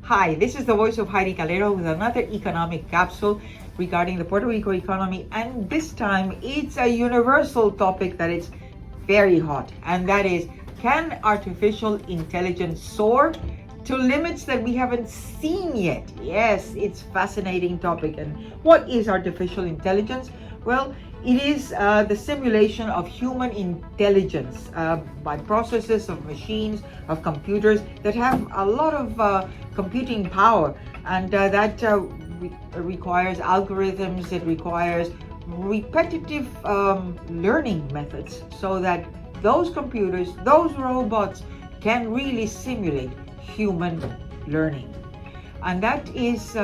Hi, this is the voice of Heidie Calero with another economic capsule regarding the Puerto Rico economy, and this time it's a universal topic that is very hot, and that is, can artificial intelligence soar to limits that we haven't seen yet? Yes, it's a fascinating topic. And what is artificial intelligence? Well, it is the simulation of human intelligence by processes of machines, of computers that have a lot of computing power, and that requires algorithms, it requires repetitive learning methods, so that those computers, those robots can really simulate human learning. And that is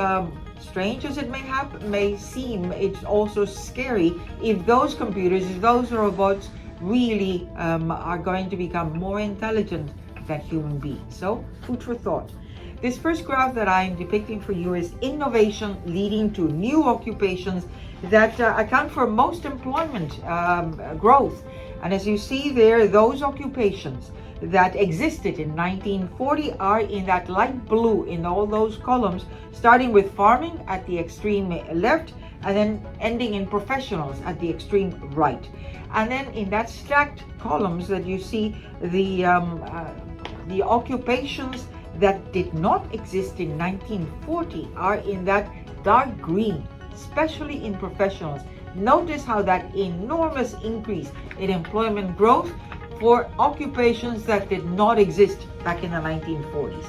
strange as it may seem, it's also scary if those computers, if those robots really are going to become more intelligent than human beings. So, food for thought. This first graph that I'm depicting for you is innovation leading to new occupations that account for most employment growth. And as you see there, those occupations that existed in 1940 are in that light blue in all those columns, starting with farming at the extreme left and then ending in professionals at the extreme right. And then in that stacked columns that you see, the occupations that did not exist in 1940 are in that dark green, especially in professionals. Notice how that enormous increase in employment growth for occupations that did not exist back in the 1940s.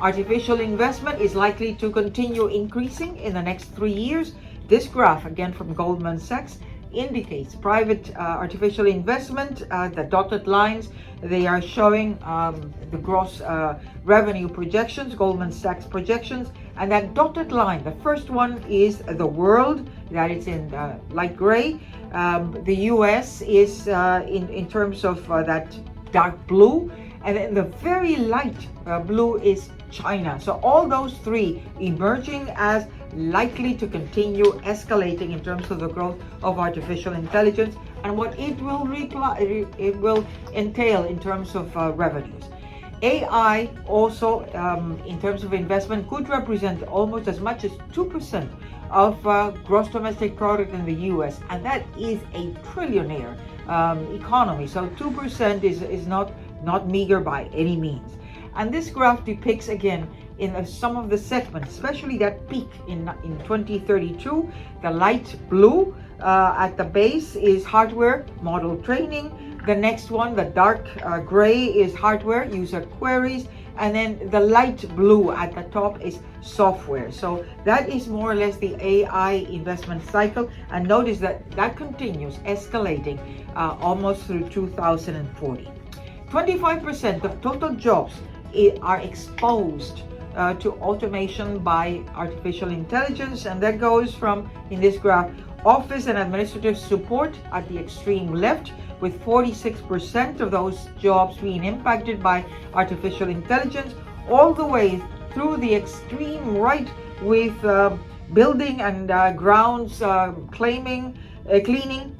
Artificial investment is likely to continue increasing in the next 3 years. This graph, again from Goldman Sachs, indicates private artificial investment. The dotted lines, they are showing the gross revenue projections, Goldman Sachs projections, and that dotted line, the first one is the world, that is in light gray. The US is in terms of that dark blue, and then the very light blue is China. So all those three emerging as likely to continue escalating in terms of the growth of artificial intelligence and what it will entail in terms of revenues. AI also, in terms of investment, could represent almost as much as 2% of gross domestic product in the US, and that is a trillionaire economy. So 2% is not meager by any means. And this graph depicts again in some of the segments, especially that peak in 2032. The light blue at the base is hardware, model training. The next one, the dark gray, is hardware, user queries, and then the light blue at the top is software. So that is more or less the AI investment cycle, and notice that that continues escalating almost through 2040. 25% of total jobs are exposed to automation by artificial intelligence, and that goes from, in this graph, office and administrative support at the extreme left, with 46% of those jobs being impacted by artificial intelligence, all the way through the extreme right with building and grounds cleaning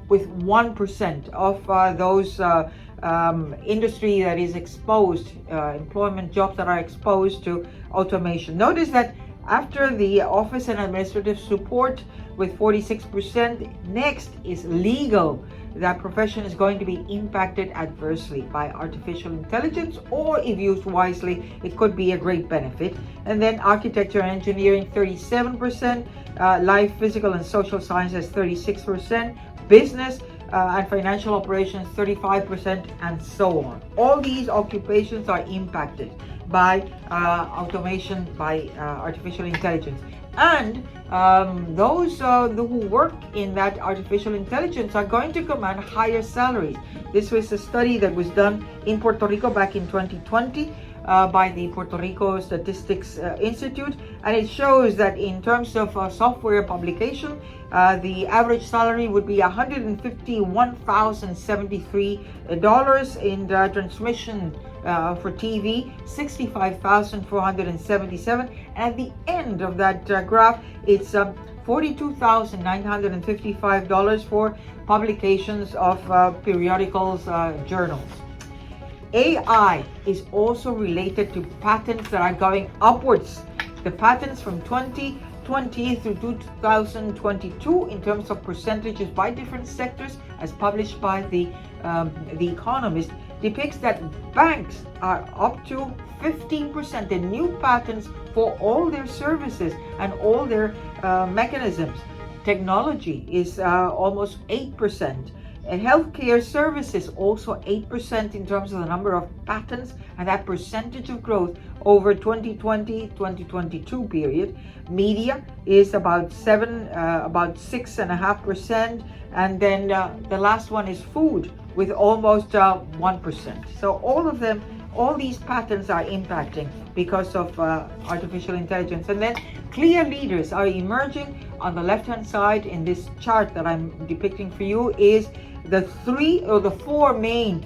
with 1% of those industry that is exposed, employment jobs that are exposed to automation. Notice that after the office and administrative support with 46%, next is legal. That profession is going to be impacted adversely by artificial intelligence, or if used wisely, it could be a great benefit. And then architecture and engineering, 37%, life, physical and social sciences, 36%, business and financial operations, 35%, and so on. All these occupations are impacted by automation, by artificial intelligence. And those who work in that artificial intelligence are going to command higher salaries. This was a study that was done in Puerto Rico back in 2020 by the Puerto Rico Statistics Institute, and it shows that in terms of software publication, the average salary would be $151,073 in transmission for TV, $65,477, and at the end of that graph, it's $42,955 for publications of periodicals, journals. AI is also related to patents that are going upwards the patents from 2020 through 2022 in terms of percentages by different sectors, as published by the Economist, depicts that banks are up to 15%, the new patents for all their services and all their mechanisms. Technology is almost 8%. And healthcare services also 8% in terms of the number of patents and that percentage of growth over 2020-2022 period. Media is about 6.5%, and then the last one is food with almost 1%. So all these patents are impacting because of artificial intelligence. And then clear leaders are emerging. On the left hand side in this chart that I'm depicting for you is the 3 or the 4 main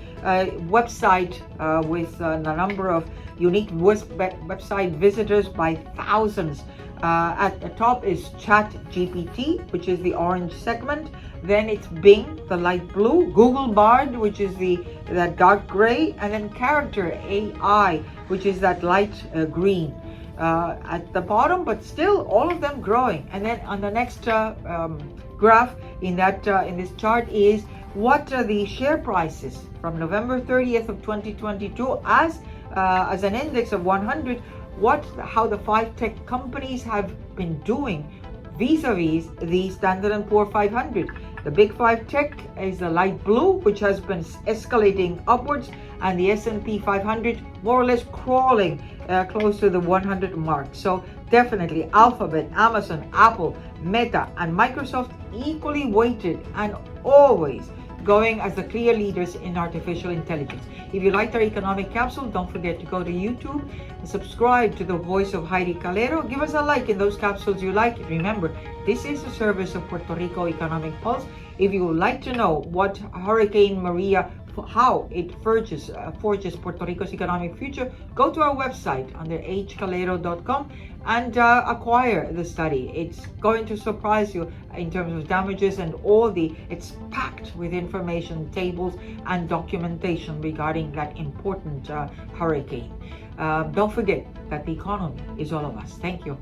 website with the number of unique website visitors by thousands. At the top is ChatGPT, which is the orange segment. Then it's Bing, the light blue, Google Bard, which is the dark gray, and then Character AI, which is that light green at the bottom, but still all of them growing. And then on the next graph in this chart is what are the share prices from November 30th of 2022 as an index of 100, how the 5 tech companies have been doing vis-a-vis the Standard & Poor 500. The big 5 tech is the light blue, which has been escalating upwards, and the S&P 500 more or less crawling close to the 100 mark. So definitely Alphabet, Amazon, Apple, Meta, and Microsoft equally weighted and always going as the clear leaders in artificial intelligence. If you liked our economic capsule, don't forget to go to YouTube and subscribe to the voice of Heidie Calero. Give us a like in those capsules you like. Remember, this is a service of Puerto Rico Economic Pulse. If you would like to know what Hurricane Maria, how it forges Puerto Rico's economic future, go to our website under hcalero.com and acquire the study. It's going to surprise you in terms of damages and it's packed with information, tables, and documentation regarding that important hurricane. Don't forget that the economy is all of us. Thank you.